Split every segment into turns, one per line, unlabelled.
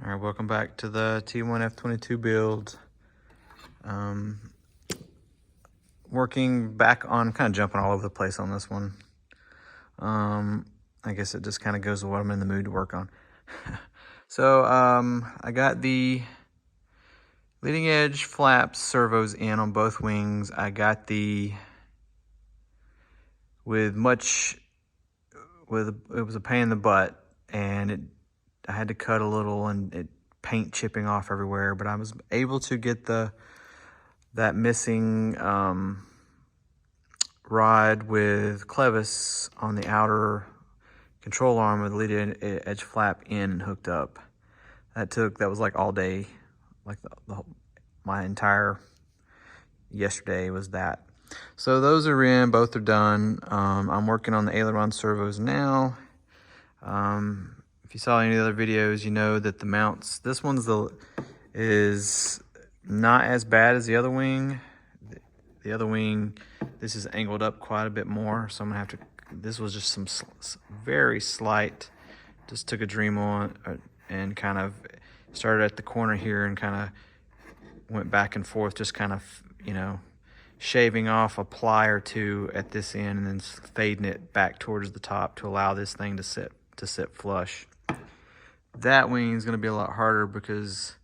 All right, welcome back to the T-1 F-22 build. Working back on, kind of jumping all over the place on this one. I guess it just kind of goes with what I'm in the mood to work on. So I got the leading edge flaps servos in on both wings. I got it was a pain in the butt, and I had to cut a little and it paint chipping off everywhere, but I was able to get that missing rod with clevis on the outer control arm with the leading edge flap in and hooked up. That was like all day, like my entire yesterday was that. So those are in, both are done. I'm working on the aileron servos now. If you saw any other videos, you know that the mounts, this one's is not as bad as the other wing. The other wing, this is angled up quite a bit more, so I'm gonna have to, this was just some very slight, just took a Dremel and kind of started at the corner here and kind of went back and forth, just kind of, you know, shaving off a ply or two at this end and then fading it back towards the top to allow this thing to sit flush. That wing is going to be a lot harder because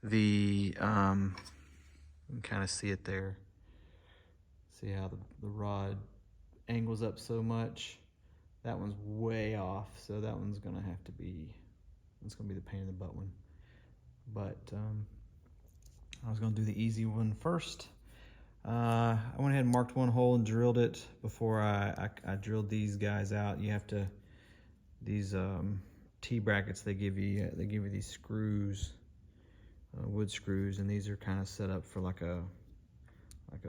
you can kind of see it there. See how the rod angles up so much. That one's way off, so that one's going to have to be, it's going to be the pain in the butt one. But I was going to do the easy one first. I went ahead and marked one hole and drilled it before I drilled these guys out. You have to, these T-brackets they give you these screws, wood screws, and these are kind of set up for like a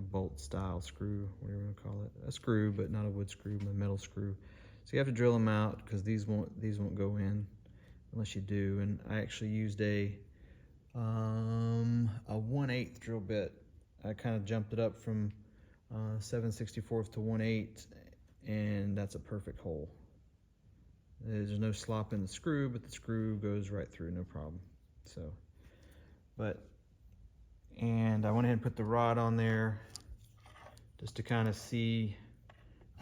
bolt style screw, whatever you want to call it. A screw, but not a wood screw, but a metal screw. So you have to drill them out because these won't go in unless you do. And I actually used a 1/8 drill bit. I kind of jumped it up from 7/64 to 1/8, and that's a perfect hole. There's no slop in the screw, but the screw goes right through, no problem. So, and I went ahead and put the rod on there just to kind of see,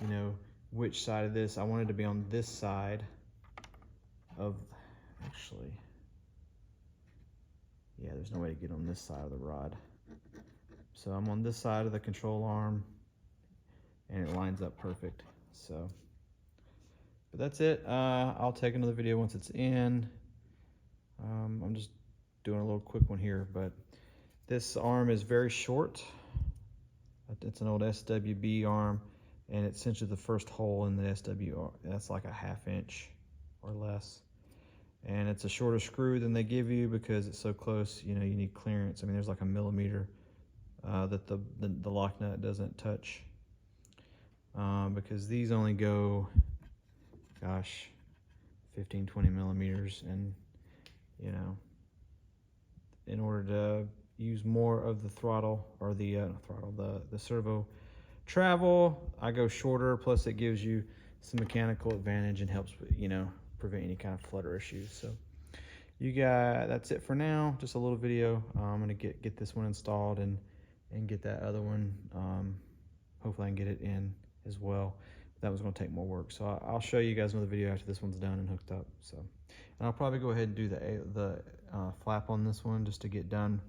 you know, which side of this. I wanted to be on this side of, actually, yeah, there's no way to get on this side of the rod. So I'm on this side of the control arm and it lines up perfect. So, but that's it. I'll take another video once it's in. I'm just doing a little quick one here, but this arm is very short. It's an old SWB arm, and it's essentially the first hole in the SW arm. That's like a 1/2 inch or less. And it's a shorter screw than they give you because it's so close, you know, you need clearance. I mean, there's like a millimeter that the lock nut doesn't touch, because these only go, gosh, 15-20 millimeters, and you know, in order to use more of the throttle or the servo travel, I go shorter. Plus, it gives you some mechanical advantage and helps, you know, prevent any kind of flutter issues. So that's it for now. Just a little video. I'm gonna get this one installed and get that other one. Hopefully I can get it in as well. That was going to take more work, so I'll show you guys another video after this one's done and hooked up. So, and I'll probably go ahead and do the flap on this one just to get done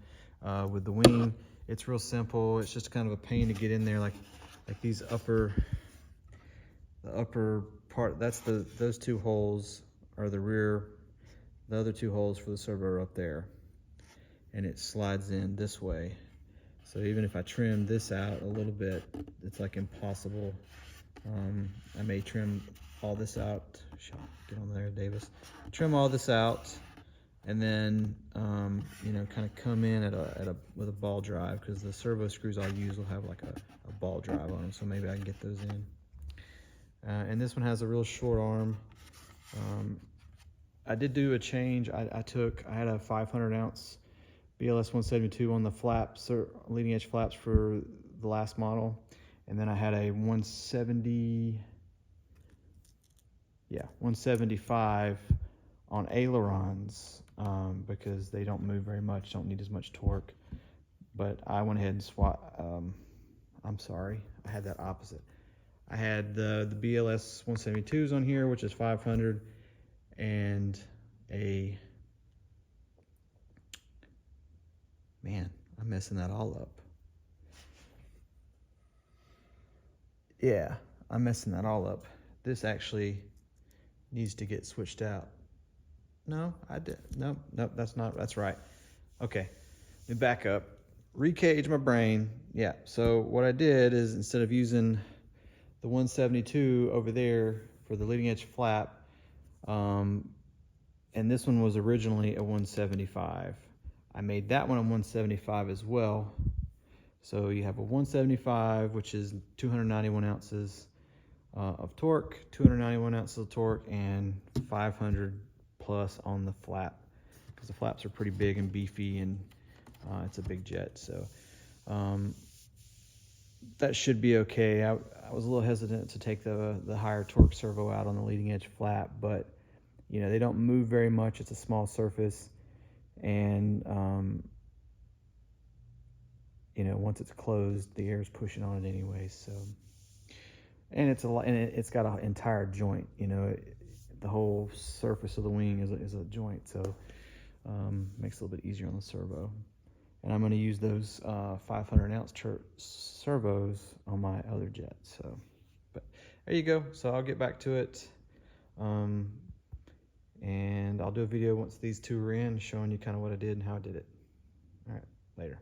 with the wing. It's real simple. It's just kind of a pain to get in there, like these the upper part. That's those two holes are the rear. The other two holes for the servo are up there, and it slides in this way. So even if I trim this out a little bit, it's like impossible. I may trim all this out. Get on there, Davis. Trim all this out, and then you know, kind of come in with a ball drive, because the servo screws I'll use will have like a ball drive on them. So maybe I can get those in. And this one has a real short arm. I did do a change. I had a 500 ounce BLS 172 on the flaps, or leading edge flaps for the last model, and then I had a 175 on ailerons because they don't move very much, don't need as much torque. But I went ahead and I'm sorry, I had that opposite. I had the BLS 172s on here, which is 500, and man, I'm messing that all up. Yeah, I'm messing that all up. This actually needs to get switched out. No, I did. Nope, that's right. Okay, let me back up. Recage my brain. Yeah, so what I did is instead of using the 172 over there for the leading edge flap, and this one was originally a 175. I made that one a 175 as well. So you have a 175, which is 291 ounces of torque, 291 ounces of torque, and 500 plus on the flap, because the flaps are pretty big and beefy, and it's a big jet. So that should be okay. I was a little hesitant to take the higher torque servo out on the leading edge flap, but you know, they don't move very much. It's a small surface, and you know, once it's closed, the air is pushing on it anyway. So, and it's got an entire joint. You know, the whole surface of the wing is a joint, so makes it a little bit easier on the servo. And I'm going to use those 500 ounce servos on my other jet. So, but there you go. So I'll get back to it, and I'll do a video once these two are in, showing you kind of what I did and how I did it. All right, later.